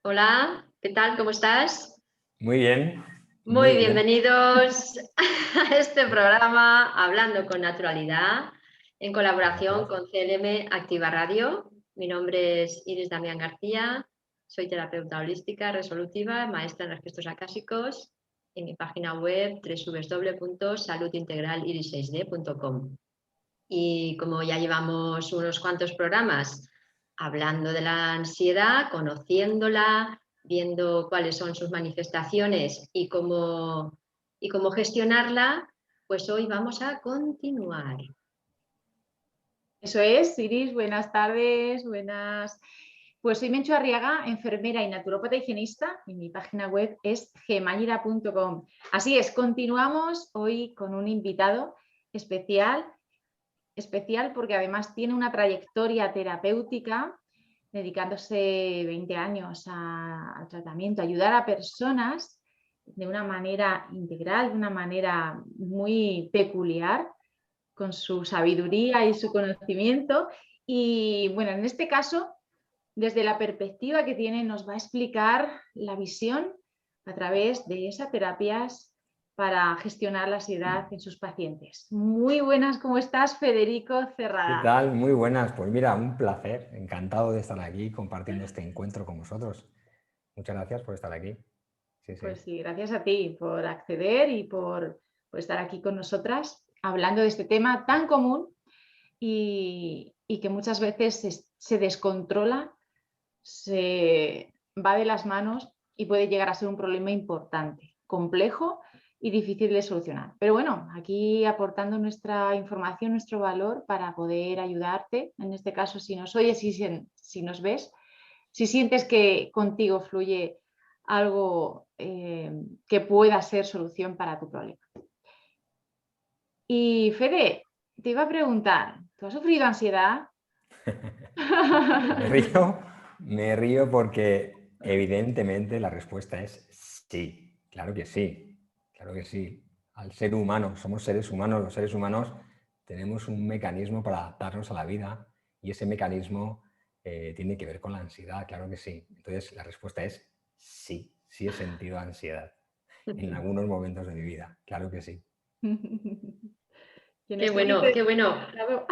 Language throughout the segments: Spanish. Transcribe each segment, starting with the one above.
Hola, ¿qué tal? ¿Cómo estás? Muy bien, Muy muy bien. bienvenidos a este programa Hablando con Naturalidad, en colaboración Gracias. con CLM Activa Radio. Mi nombre es Iris Damián García, soy terapeuta holística resolutiva, maestra en registros acásicos, en mi página web www.saludintegraliris6d.com. Y como ya llevamos unos cuantos programas hablando de la ansiedad, conociéndola, viendo cuáles son sus manifestaciones y cómo gestionarla, pues hoy vamos a continuar. Eso es, Iris, buenas tardes, buenas. Pues soy Menchu Arriaga, enfermera y naturópata higienista, y mi página web es gemayra.com. Así es, continuamos hoy con un invitado especial porque además tiene una trayectoria terapéutica dedicándose 20 años al tratamiento, a ayudar a personas de una manera integral, de una manera muy peculiar, con su sabiduría y su conocimiento. Y bueno, en este caso, desde la perspectiva que tiene, nos va a explicar la visión a través de esas terapias para gestionar la ansiedad en sus pacientes. Muy buenas, ¿cómo estás, Federico ¿Qué Cerrada? tal? Muy buenas. Pues mira, un placer. Encantado de estar aquí compartiendo este encuentro con vosotros. Muchas gracias por estar aquí. Sí, sí. Pues sí, gracias a ti por acceder y por estar aquí con nosotras hablando de este tema tan común y que muchas veces se descontrola, se va de las manos y puede llegar a ser un problema importante, complejo y difícil de solucionar. Pero bueno, aquí aportando nuestra información, nuestro valor para poder ayudarte, en este caso si nos oyes y si nos ves, si sientes que contigo fluye algo que pueda ser solución para tu problema. Y Fede, te iba a preguntar, ¿tú has sufrido ansiedad? Me río porque evidentemente la respuesta es sí. Claro que sí. Claro que sí. Al ser humano, somos seres humanos. Los seres humanos tenemos un mecanismo para adaptarnos a la vida y ese mecanismo tiene que ver con la ansiedad. Claro que sí. Entonces la respuesta es sí. Sí he sentido ansiedad en algunos momentos de mi vida. Claro que sí. Y en Qué este libro bueno, qué bueno, claro.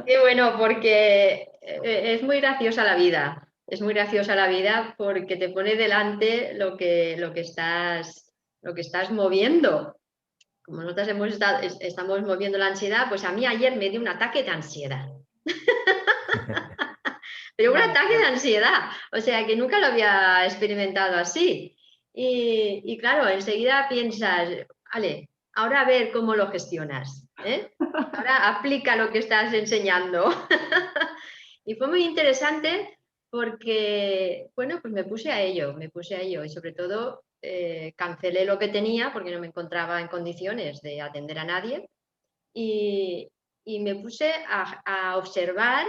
qué bueno, porque es muy graciosa la vida. Es muy graciosa la vida porque te pone delante lo que estás moviendo. Como nosotros estamos moviendo la ansiedad, pues a mí ayer me dio un ataque de ansiedad. Pero un ataque de ansiedad, o sea que nunca lo había experimentado así. Y claro, enseguida piensas, vale, ahora a ver cómo lo gestionas, ¿eh? Ahora aplica lo que estás enseñando. Y fue muy interesante porque, bueno, pues me puse a ello y sobre todo cancelé lo que tenía porque no me encontraba en condiciones de atender a nadie y, y me puse a observar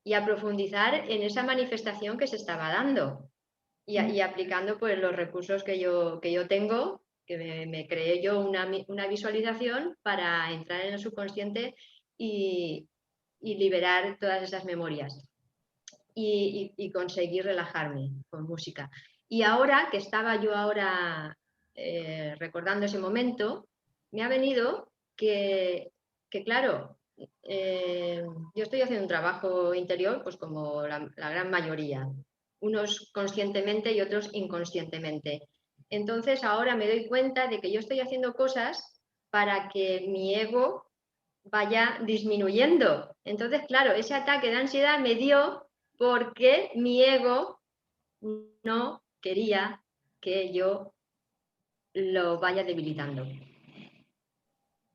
y a profundizar en esa manifestación que se estaba dando y aplicando pues los recursos que yo tengo, que me creé yo una visualización para entrar en el subconsciente y, y liberar todas esas memorias y conseguir relajarme con música. Y ahora que estaba yo ahora recordando ese momento, me ha venido que claro, yo estoy haciendo un trabajo interior, pues como la gran mayoría, unos conscientemente y otros inconscientemente. Entonces ahora me doy cuenta de que yo estoy haciendo cosas para que mi ego vaya disminuyendo. Entonces, claro, ese ataque de ansiedad me dio porque mi ego no quería que yo lo vaya debilitando. Es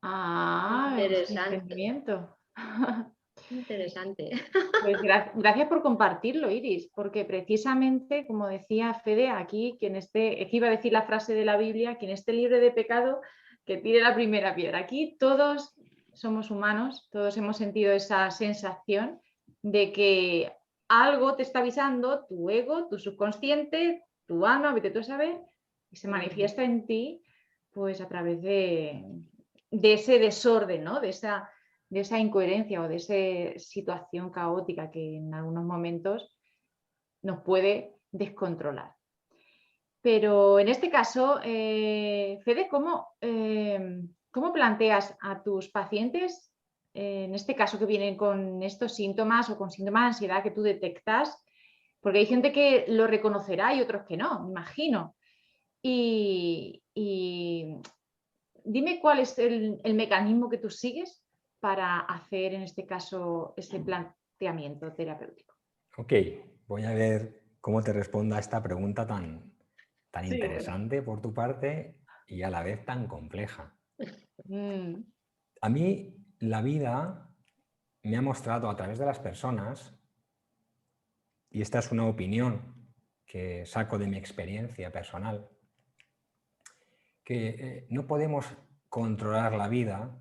mi Interesante, entendimiento. interesante. Pues gracias por compartirlo, Iris, porque precisamente, como decía Fede, aquí iba a decir la frase de la Biblia, quien esté libre de pecado, que tire la primera piedra. Aquí todos somos humanos, todos hemos sentido esa sensación de que algo te está avisando, tu ego, tu subconsciente, tu alma, vete tú a saber, y se manifiesta en ti, pues a través de ese desorden, ¿no? De esa incoherencia o de esa situación caótica que en algunos momentos nos puede descontrolar. Pero en este caso, Fede, ¿cómo planteas a tus pacientes, en este caso que vienen con estos síntomas o con síntomas de ansiedad que tú detectas? Porque hay gente que lo reconocerá y otros que no, me imagino. Y dime cuál es el mecanismo que tú sigues para hacer, en este caso, ese planteamiento terapéutico. Ok, voy a ver cómo te respondo a esta pregunta tan Sí, interesante por tu parte y a la vez tan compleja. bueno. A mí la vida me ha mostrado a través de las personas, y esta es una opinión que saco de mi experiencia personal, que no podemos controlar la vida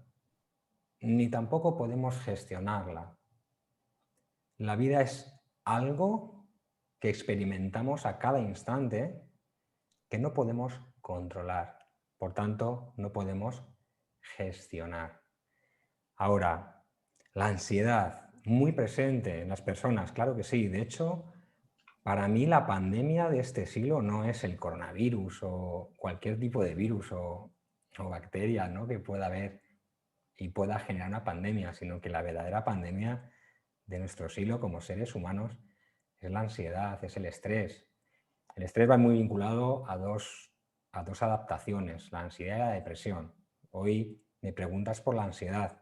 ni tampoco podemos gestionarla. La vida es algo que experimentamos a cada instante que no podemos controlar, por tanto no podemos gestionar. Ahora, la ansiedad, muy presente en las personas, claro que sí. De hecho, para mí la pandemia de este siglo no es el coronavirus o cualquier tipo de virus o bacteria, ¿no?, que pueda haber y pueda generar una pandemia, sino que la verdadera pandemia de nuestro siglo como seres humanos es la ansiedad, es el estrés. El estrés va muy vinculado a dos adaptaciones, la ansiedad y la depresión. Hoy me preguntas por la ansiedad.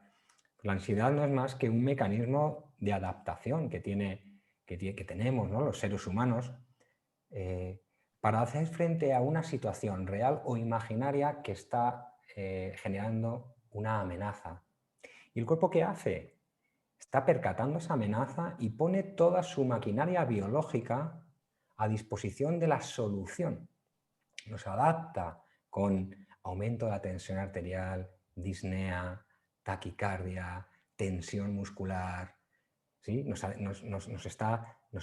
La ansiedad no es más que un mecanismo de adaptación que tenemos, ¿no?, los seres humanos, para hacer frente a una situación real o imaginaria que está generando una amenaza. ¿Y el cuerpo qué hace? Está percatando esa amenaza y pone toda su maquinaria biológica a disposición de la solución. Nos adapta con aumento de la tensión arterial, disnea, taquicardia, tensión muscular. ¿Sí? Nos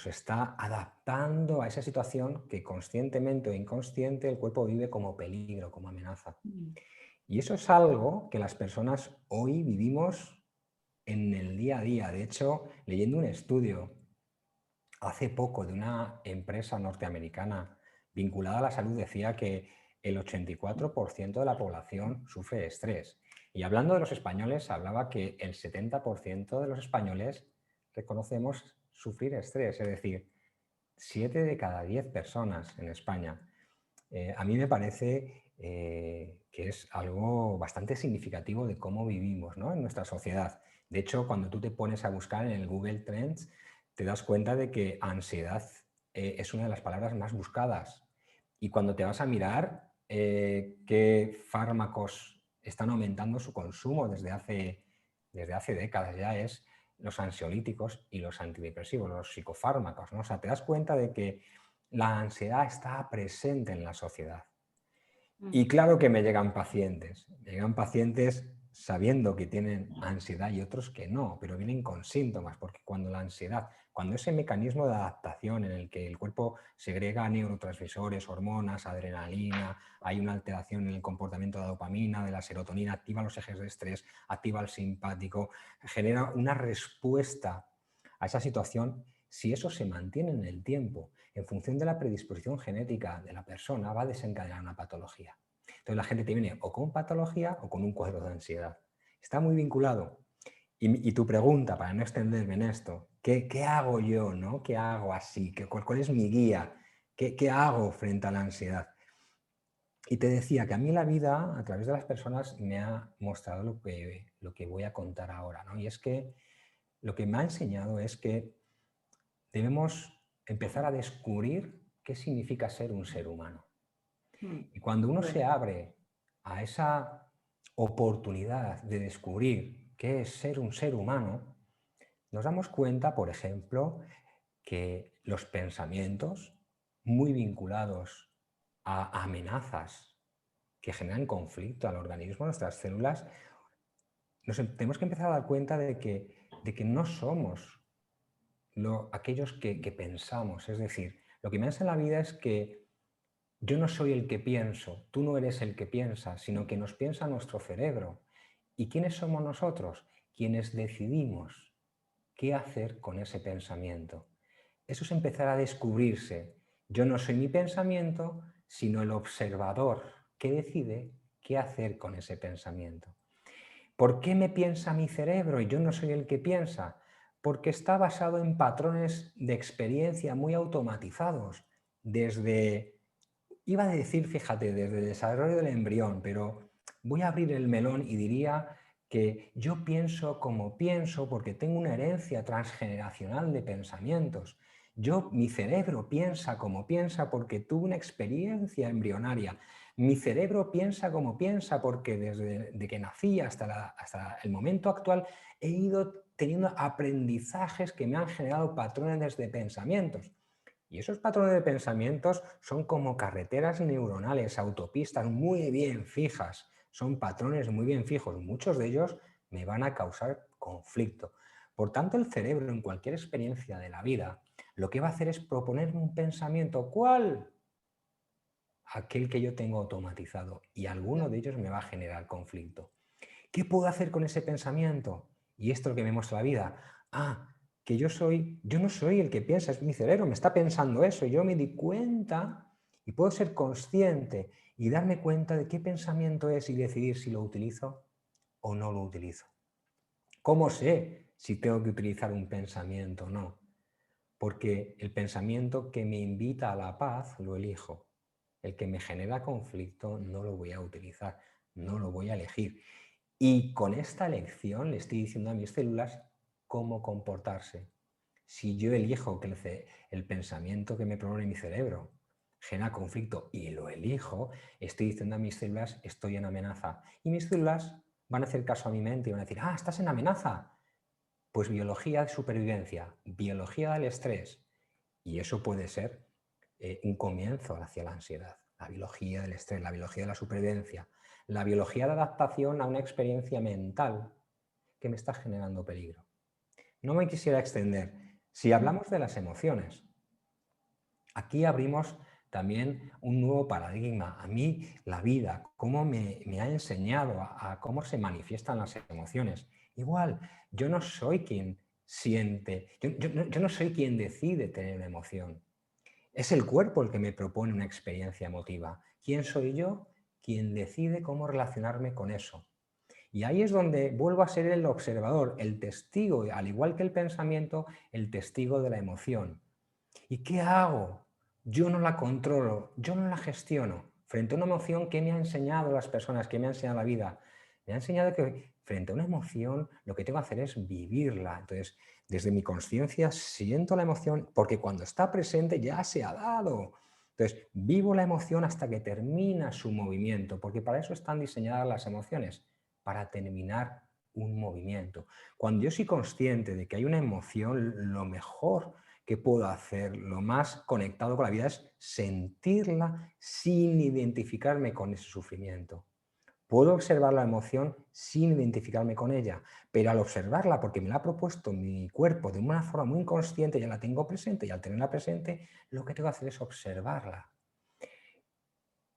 está adaptando a esa situación que conscientemente o inconsciente el cuerpo vive como peligro, como amenaza. Y eso es algo que las personas hoy vivimos en el día a día. De hecho, leyendo un estudio hace poco de una empresa norteamericana vinculada a la salud, decía que el 84% de la población sufre estrés. Y hablando de los españoles, hablaba que el 70% de los españoles reconocemos sufrir estrés, es decir, 7 de cada 10 personas en España. A mí me parece que es algo bastante significativo de cómo vivimos, ¿no?, en nuestra sociedad. De hecho, cuando tú te pones a buscar en el Google Trends, te das cuenta de que ansiedad es una de las palabras más buscadas. Y cuando te vas a mirar qué fármacos están aumentando su consumo desde hace décadas ya, es los ansiolíticos y los antidepresivos, los psicofármacos, ¿no? O sea, te das cuenta de que la ansiedad está presente en la sociedad. Y claro que me llegan pacientes sabiendo que tienen ansiedad y otros que no, pero vienen con síntomas, porque cuando ese mecanismo de adaptación en el que el cuerpo segrega neurotransmisores, hormonas, adrenalina, hay una alteración en el comportamiento de la dopamina, de la serotonina, activa los ejes de estrés, activa el simpático, genera una respuesta a esa situación. Si eso se mantiene en el tiempo, en función de la predisposición genética de la persona, va a desencadenar una patología. Entonces la gente te viene o con patología o con un cuadro de ansiedad. Está muy vinculado. Y tu pregunta, para no extenderme en esto, ¿qué hago yo, ¿no? ¿Qué hago así? ¿Cuál es mi guía? ¿Qué hago frente a la ansiedad? Y te decía que a mí la vida, a través de las personas, me ha mostrado lo que voy a contar ahora, ¿no? Y es que lo que me ha enseñado es que debemos empezar a descubrir qué significa ser un ser humano. Y cuando uno se abre a esa oportunidad de descubrir qué es ser un ser humano, nos damos cuenta, por ejemplo, que los pensamientos muy vinculados a amenazas que generan conflicto al organismo, a nuestras células, tenemos que empezar a dar cuenta de que no somos aquellos que pensamos. Es decir, lo que me hace en la vida es que yo no soy el que pienso, tú no eres el que piensa, sino que nos piensa nuestro cerebro. ¿Y quiénes somos nosotros? Quienes decidimos qué hacer con ese pensamiento. Eso es empezar a descubrirse. Yo no soy mi pensamiento, sino el observador que decide qué hacer con ese pensamiento. ¿Por qué me piensa mi cerebro y yo no soy el que piensa? Porque está basado en patrones de experiencia muy automatizados, desde, iba a decir, fíjate, desde el desarrollo del embrión, pero voy a abrir el melón y diría que yo pienso como pienso porque tengo una herencia transgeneracional de pensamientos. Mi cerebro piensa como piensa porque tuve una experiencia embrionaria. Mi cerebro piensa como piensa porque desde que nací hasta el momento actual he ido teniendo aprendizajes que me han generado patrones de pensamientos. Y esos patrones de pensamientos son como carreteras neuronales, autopistas muy bien fijas. Son patrones muy bien fijos. Muchos de ellos me van a causar conflicto. Por tanto, el cerebro en cualquier experiencia de la vida lo que va a hacer es proponerme un pensamiento. ¿Cuál? Aquel que yo tengo automatizado. Y alguno de ellos me va a generar conflicto. ¿Qué puedo hacer con ese pensamiento? Y esto es lo que me muestra la vida. Que yo no soy el que piensa, es mi cerebro, me está pensando eso. Yo me di cuenta y puedo ser consciente y darme cuenta de qué pensamiento es y decidir si lo utilizo o no lo utilizo. ¿Cómo sé si tengo que utilizar un pensamiento o no? Porque el pensamiento que me invita a la paz lo elijo. El que me genera conflicto no lo voy a utilizar, no lo voy a elegir. Y con esta elección le estoy diciendo a mis células cómo comportarse. Si yo elijo que el pensamiento que me propone mi cerebro genera conflicto y lo elijo, estoy diciendo a mis células estoy en amenaza. Y mis células van a hacer caso a mi mente y van a decir, estás en amenaza. Pues biología de supervivencia, biología del estrés. Y eso puede ser un comienzo hacia la ansiedad. La biología del estrés, la biología de la supervivencia, la biología de adaptación a una experiencia mental que me está generando peligro. No me quisiera extender. Si hablamos de las emociones, aquí abrimos también un nuevo paradigma. A mí la vida, cómo me ha enseñado a cómo se manifiestan las emociones. Igual, yo no soy quien siente, yo no soy quien decide tener una emoción. Es el cuerpo el que me propone una experiencia emotiva. ¿Quién soy yo? Quien decide cómo relacionarme con eso. Y ahí es donde vuelvo a ser el observador, el testigo, al igual que el pensamiento, el testigo de la emoción. ¿Y qué hago? Yo no la controlo, yo no la gestiono. Frente a una emoción, ¿qué me ha enseñado las personas? ¿Qué me ha enseñado la vida? Me ha enseñado que frente a una emoción lo que tengo que hacer es vivirla. Entonces, desde mi conciencia siento la emoción porque cuando está presente ya se ha dado. Entonces, vivo la emoción hasta que termina su movimiento, porque para eso están diseñadas las emociones, para terminar un movimiento. Cuando yo soy consciente de que hay una emoción, lo mejor que puedo hacer, lo más conectado con la vida, es sentirla sin identificarme con ese sufrimiento. Puedo observar la emoción sin identificarme con ella, pero al observarla, porque me la ha propuesto mi cuerpo de una forma muy inconsciente, ya la tengo presente, y al tenerla presente, lo que tengo que hacer es observarla.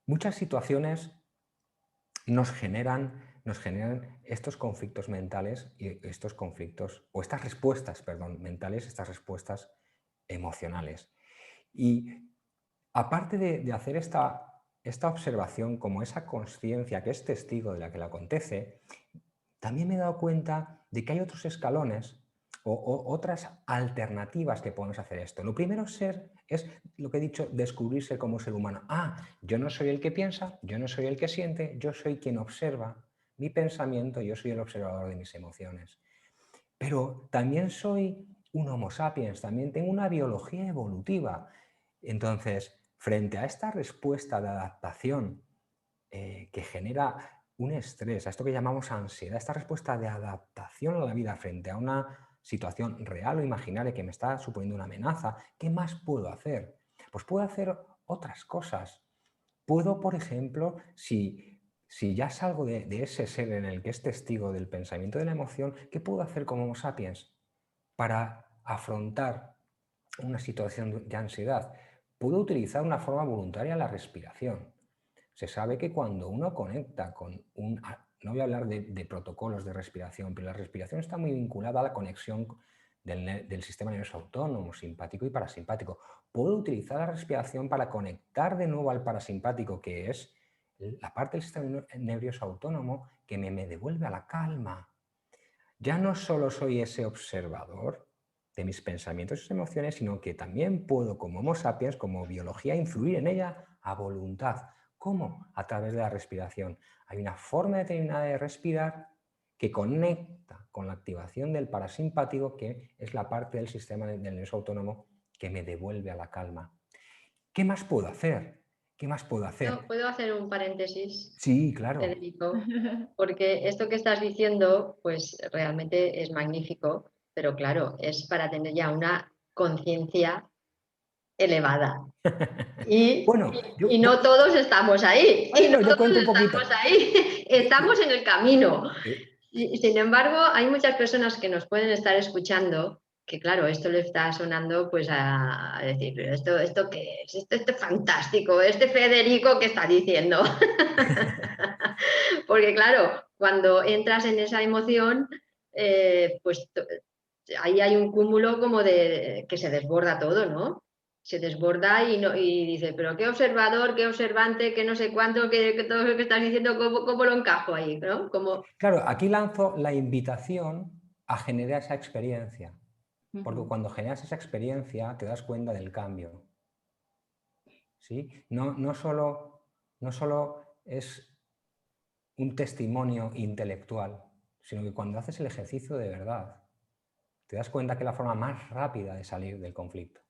Muchas situaciones nos generan estos conflictos mentales y estos conflictos, o estas respuestas, perdón, mentales, estas respuestas emocionales. Y aparte de hacer esta observación como esa conciencia que es testigo de la que le acontece, también me he dado cuenta de que hay otros escalones o otras alternativas que podemos hacer esto. Lo primero es lo que he dicho, descubrirse como ser humano. Yo no soy el que piensa, yo no soy el que siente, yo soy quien observa mi pensamiento, yo soy el observador de mis emociones. Pero también soy un Homo sapiens, también tengo una biología evolutiva. Entonces, frente a esta respuesta de adaptación que genera un estrés, a esto que llamamos ansiedad, esta respuesta de adaptación a la vida frente a una situación real o imaginaria que me está suponiendo una amenaza, ¿qué más puedo hacer? Pues puedo hacer otras cosas. Puedo, por ejemplo, si ya salgo de ese ser en el que es testigo del pensamiento y de la emoción, ¿qué puedo hacer como Homo sapiens para afrontar una situación de ansiedad? Puedo utilizar una forma voluntaria la respiración. Se sabe que cuando uno conecta con no voy a hablar de protocolos de respiración, pero la respiración está muy vinculada a la conexión del sistema nervioso autónomo, simpático y parasimpático. Puedo utilizar la respiración para conectar de nuevo al parasimpático, que es la parte del sistema nervioso autónomo que me devuelve a la calma. Ya no solo soy ese observador de mis pensamientos y emociones, sino que también puedo, como Homo sapiens, como biología, influir en ella a voluntad. ¿Cómo? A través de la respiración. Hay una forma determinada de respirar que conecta con la activación del parasimpático, que es la parte del sistema del nervioso autónomo que me devuelve a la calma. ¿Qué más puedo hacer? ¿Qué más puedo hacer? ¿Puedo hacer un paréntesis, Sí, claro. Federico? Porque esto que estás diciendo, pues realmente es magnífico, pero claro, es para tener ya una conciencia elevada. Y, Bueno, y no todos estamos ahí. bueno, Y no yo todos cuento un poquito. estamos ahí. Estamos en el camino. Eh, Sin embargo, hay muchas personas que nos pueden estar escuchando que, claro, esto le está sonando pues a decir, pero ¿esto qué es? Esto es fantástico. Este Federico, ¿qué está diciendo? Porque, claro, cuando entras en esa emoción, pues ahí hay un cúmulo como de que se desborda todo, ¿no? Se desborda y dice, pero qué observador, qué observante, qué no sé cuánto, que todo lo que estás diciendo, ¿cómo lo encajo ahí? ¿No? Claro, aquí lanzo la invitación a generar esa experiencia, porque cuando generas esa experiencia te das cuenta del cambio. ¿Sí? No solo es un testimonio intelectual, sino que cuando haces el ejercicio de verdad, te das cuenta que es la forma más rápida de salir del conflicto,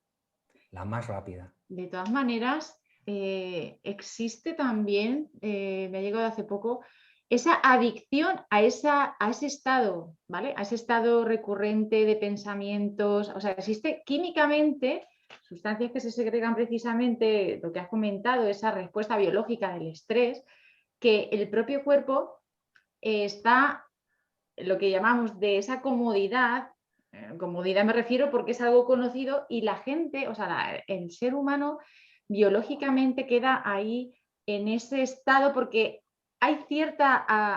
la más rápida. De todas maneras, existe también, me ha llegado hace poco, esa adicción a ese estado, ¿vale? A ese estado recurrente de pensamientos. O sea, existe químicamente sustancias que se segregan precisamente, lo que has comentado, esa respuesta biológica del estrés, que el propio cuerpo está, lo que llamamos de esa comodidad. Comodidad me refiero porque es algo conocido y la gente, o sea, el ser humano biológicamente queda ahí en ese estado porque hay cierta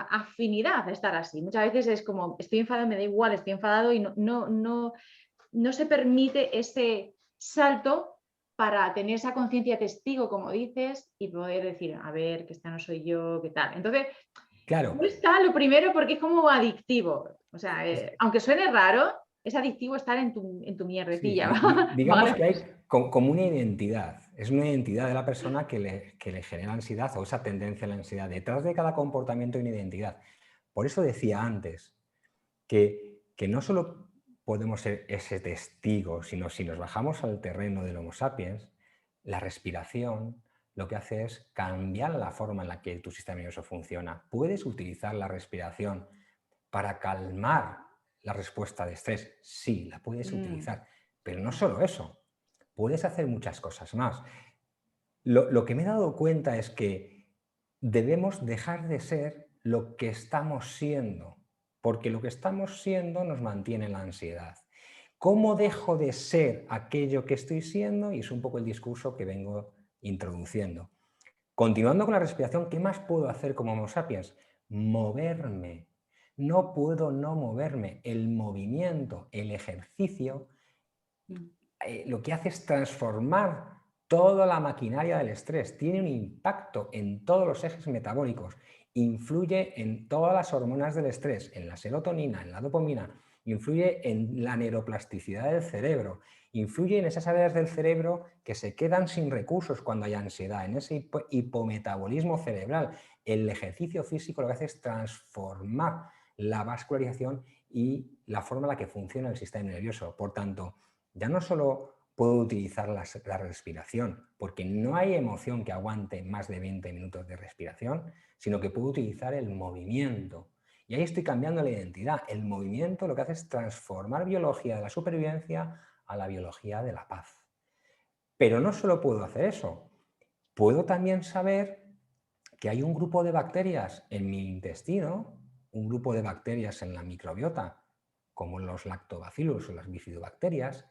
afinidad a estar así. Muchas veces es como, estoy enfadado, me da igual, estoy enfadado y no se permite ese salto para tener esa conciencia testigo, como dices, y poder decir, a ver, que esta no soy yo, qué tal. Entonces, Claro. no está lo primero porque es como adictivo. O sea, aunque suene raro, es adictivo estar en tu mierdecilla. Sí, digamos Vale. que hay como una identidad. Es una identidad de la persona que le genera ansiedad o esa tendencia a la ansiedad. Detrás de cada comportamiento hay una identidad. Por eso decía antes que no solo podemos ser ese testigo, sino si nos bajamos al terreno del Homo sapiens, la respiración lo que hace es cambiar la forma en la que tu sistema nervioso funciona. Puedes utilizar la respiración para calmar la respuesta de estrés. Sí, la puedes utilizar, pero no solo eso. Puedes hacer muchas cosas más. Lo que me he dado cuenta es que debemos dejar de ser lo que estamos siendo, porque lo que estamos siendo nos mantiene en la ansiedad. ¿Cómo dejo de ser aquello que estoy siendo? Y es un poco el discurso que vengo introduciendo. Continuando con la respiración, ¿qué más puedo hacer como Homo sapiens? Moverme. No puedo no moverme. El movimiento, el ejercicio, lo que hace es transformar toda la maquinaria del estrés. Tiene un impacto en todos los ejes metabólicos. Influye en todas las hormonas del estrés, en la serotonina, en la dopamina. Influye en la neuroplasticidad del cerebro. Influye en esas áreas del cerebro que se quedan sin recursos cuando hay ansiedad, en ese hipometabolismo cerebral. El ejercicio físico lo que hace es transformar la vascularización y la forma en la que funciona el sistema nervioso. Por tanto, ya no solo puedo utilizar la respiración, porque no hay emoción que aguante más de 20 minutos de respiración, sino que puedo utilizar el movimiento. Y ahí estoy cambiando la identidad. El movimiento lo que hace es transformar biología de la supervivencia a la biología de la paz. Pero no solo puedo hacer eso, puedo también saber que hay un grupo de bacterias en mi intestino, un grupo de bacterias en la microbiota, como los lactobacillus o las bifidobacterias,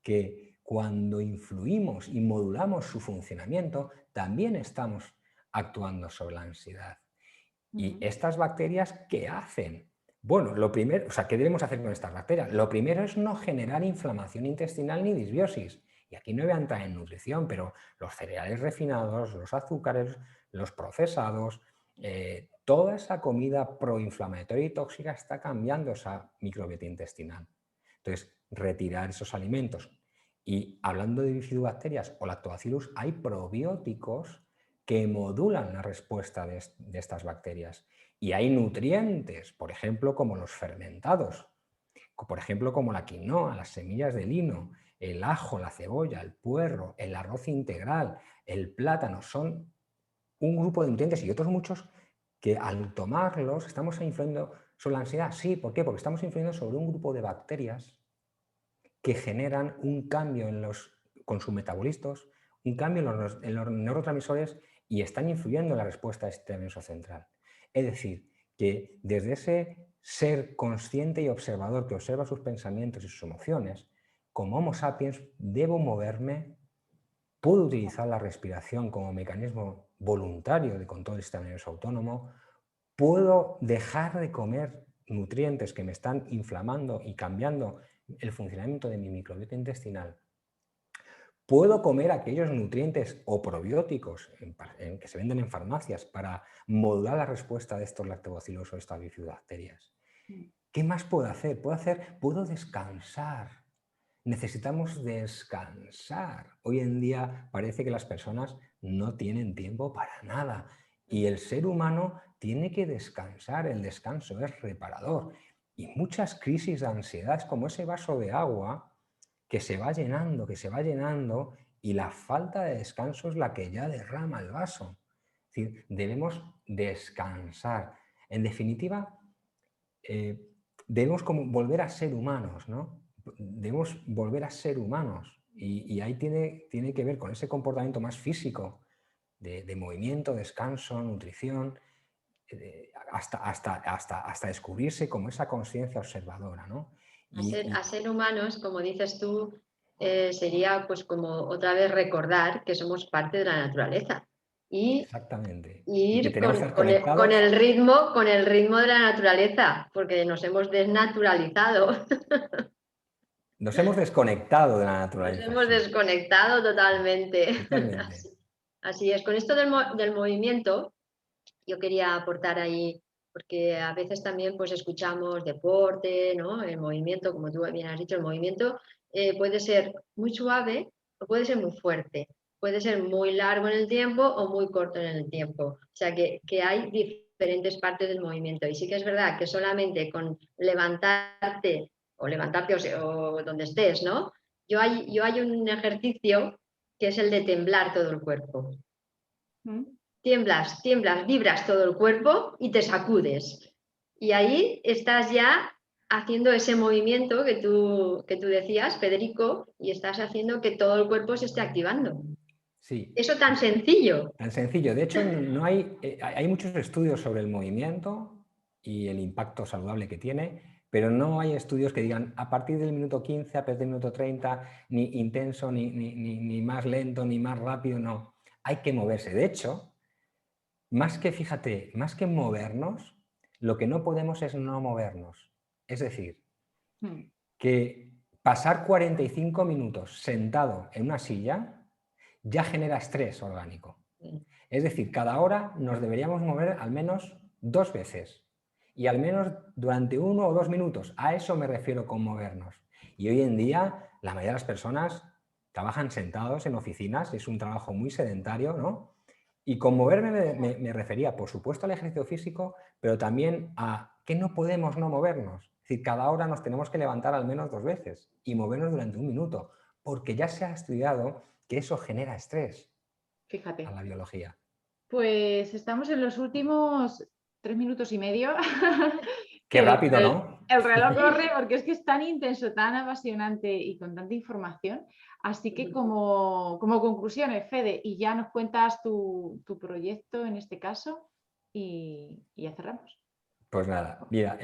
que cuando influimos y modulamos su funcionamiento, también estamos actuando sobre la ansiedad. ¿Y estas bacterias qué hacen? Bueno, lo primero, o sea, ¿qué debemos hacer con estas bacterias? Lo primero es no generar inflamación intestinal ni disbiosis. Y aquí no voy a entrar en nutrición, pero los cereales refinados, los azúcares, los procesados, toda esa comida proinflamatoria y tóxica está cambiando esa microbiota intestinal. Entonces, retirar esos alimentos. Y hablando de bifidobacterias o lactobacillus, hay probióticos que modulan la respuesta de estas bacterias. Y hay nutrientes, por ejemplo, como los fermentados, por ejemplo, como la quinoa, las semillas de lino, el ajo, la cebolla, el puerro, el arroz integral, el plátano, son un grupo de nutrientes y otros muchos que al tomarlos estamos influyendo sobre la ansiedad. Sí, ¿por qué? Porque estamos influyendo sobre un grupo de bacterias que generan un cambio con sus metabolismos, un cambio en los neurotransmisores y están influyendo en la respuesta del sistema nervioso central. Es decir, que desde ese ser consciente y observador que observa sus pensamientos y sus emociones, como Homo sapiens debo moverme, puedo utilizar la respiración como mecanismo voluntario de control del sistema nervioso autónomo, puedo dejar de comer nutrientes que me están inflamando y cambiando el funcionamiento de mi microbiota intestinal. Puedo comer aquellos nutrientes o probióticos que se venden en farmacias para modular la respuesta de estos lactobacillus o estas bifidobacterias. ¿Qué más puedo hacer? Puedo descansar. Necesitamos descansar. Hoy en día parece que las personas no tienen tiempo para nada y el ser humano tiene que descansar. El descanso es reparador. Y muchas crisis de ansiedad es como ese vaso de agua que se va llenando y la falta de descanso es la que ya derrama el vaso. Es decir, debemos descansar. En definitiva, debemos como volver a ser humanos, ¿no? Debemos volver a ser humanos y ahí tiene que ver con ese comportamiento más físico de movimiento, descanso, nutrición, hasta descubrirse como esa conciencia observadora, ¿no? A ser humanos, como dices tú, sería pues como otra vez recordar que somos parte de la naturaleza y Exactamente. Y que ir tenemos que estar con conectados. el ritmo de la naturaleza, porque nos hemos desnaturalizado. Nos hemos desconectado de la Nos naturaleza, hemos sí, desconectado totalmente. totalmente. Así es. Con esto del movimiento, yo quería aportar ahí, porque a veces también pues escuchamos deporte, ¿no? El movimiento, como tú bien has dicho, el movimiento puede ser muy suave o puede ser muy fuerte. Puede ser muy largo en el tiempo o muy corto en el tiempo. O sea que hay diferentes partes del movimiento. Y sí que es verdad que solamente con levantarte o donde estés, ¿no? Yo hay un ejercicio que es el de temblar todo el cuerpo. Tiemblas, vibras todo el cuerpo y te sacudes. Y ahí estás ya haciendo ese movimiento que tú decías, Federico, y estás haciendo que todo el cuerpo se esté activando. Sí. Eso tan sencillo. Tan sencillo. De hecho, no hay muchos estudios sobre el movimiento y el impacto saludable que tiene, pero no hay estudios que digan a partir del minuto 15, a partir del minuto 30, ni intenso, ni más lento, ni más rápido, no. Hay que moverse. De hecho, fíjate, más que movernos, lo que no podemos es no movernos. Es decir, que pasar 45 minutos sentado en una silla ya genera estrés orgánico. Es decir, cada hora nos deberíamos mover al menos 2 veces y al menos durante 1 o 2 minutos. A eso me refiero con movernos. Y hoy en día la mayoría de las personas trabajan sentados en oficinas, es un trabajo muy sedentario, ¿no? Y con moverme me refería, por supuesto, al ejercicio físico, pero también a que no podemos no movernos. Es decir, cada hora nos tenemos que levantar al menos 2 veces y movernos durante 1 minuto, porque ya se ha estudiado que eso genera estrés. Fíjate. A la biología. Pues estamos en los últimos 3 minutos y medio. Qué rápido, ¿no? El reloj corre porque es que es tan intenso, tan apasionante y con tanta información. Así que como conclusiones, Fede, y ya nos cuentas tu proyecto en este caso y ya cerramos. Pues nada, mira,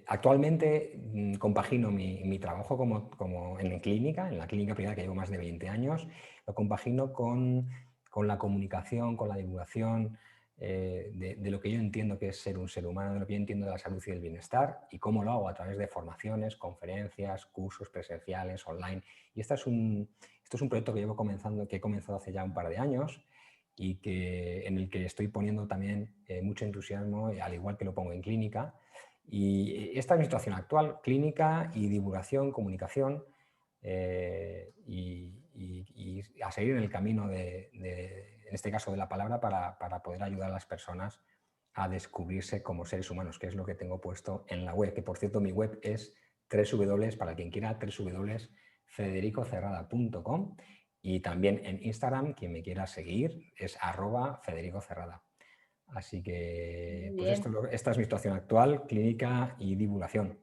actualmente compagino mi trabajo como en la clínica privada que llevo más de 20 años, lo compagino con la comunicación, con la divulgación, de lo que yo entiendo que es ser un ser humano, de lo que yo entiendo de la salud y del bienestar, y cómo lo hago a través de formaciones, conferencias, cursos presenciales, online. Y esto es un proyecto que que he comenzado hace ya un par de años y en el que estoy poniendo también mucho entusiasmo, al igual que lo pongo en clínica. Y esta es mi situación actual: clínica y divulgación, comunicación, y a seguir en el camino en este caso de la palabra, para poder ayudar a las personas a descubrirse como seres humanos, que es lo que tengo puesto en la web, que por cierto mi web es para quien quiera, www.federicocerrada.com, y también en Instagram, quien me quiera seguir, es @FedericoCerrada. Así que pues esta es mi situación actual: clínica y divulgación.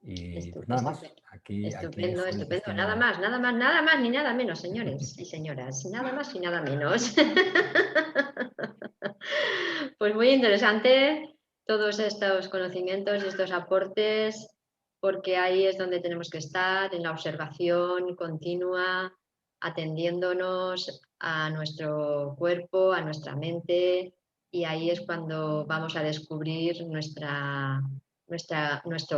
Y pues nada más. Aquí Estupendo, es estupendo. Nada más ni nada menos, señores y señoras. Nada más y nada menos. Pues muy interesante todos estos conocimientos y estos aportes, porque ahí es donde tenemos que estar, en la observación continua, atendiéndonos a nuestro cuerpo, a nuestra mente, y ahí es cuando vamos a descubrir nuestro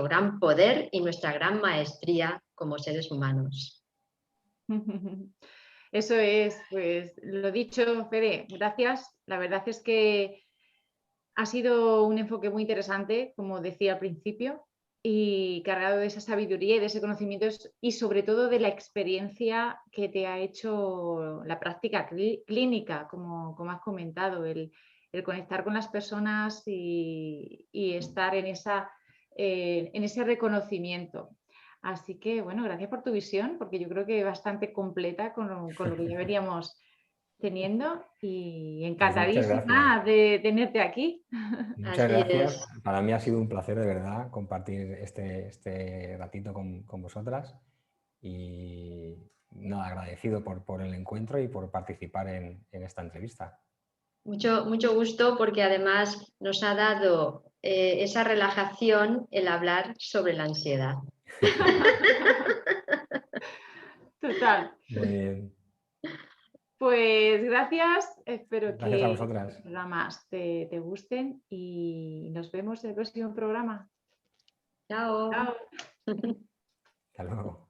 gran poder y nuestra gran maestría como seres humanos. Eso es, pues lo dicho, Fede, gracias. La verdad es que ha sido un enfoque muy interesante, como decía al principio, y cargado de esa sabiduría y de ese conocimiento, y sobre todo de la experiencia que te ha hecho la práctica clínica, como has comentado, el conectar con las personas y estar en ese reconocimiento. Así que, bueno, gracias por tu visión, porque yo creo que es bastante completa con lo que ya veníamos teniendo, y Pues muchas encantadísima gracias. de tenerte aquí. Muchas Así gracias. es. Para mí ha sido un placer, de verdad, compartir este ratito con vosotras, y nada, agradecido por el encuentro y por participar en esta entrevista. Mucho gusto, porque además nos ha dado esa relajación el hablar sobre la ansiedad. Total. Muy bien. Pues gracias, espero Gracias a que vosotras. los programas te gusten, y nos vemos en el próximo programa. Chao. Chao. Hasta luego.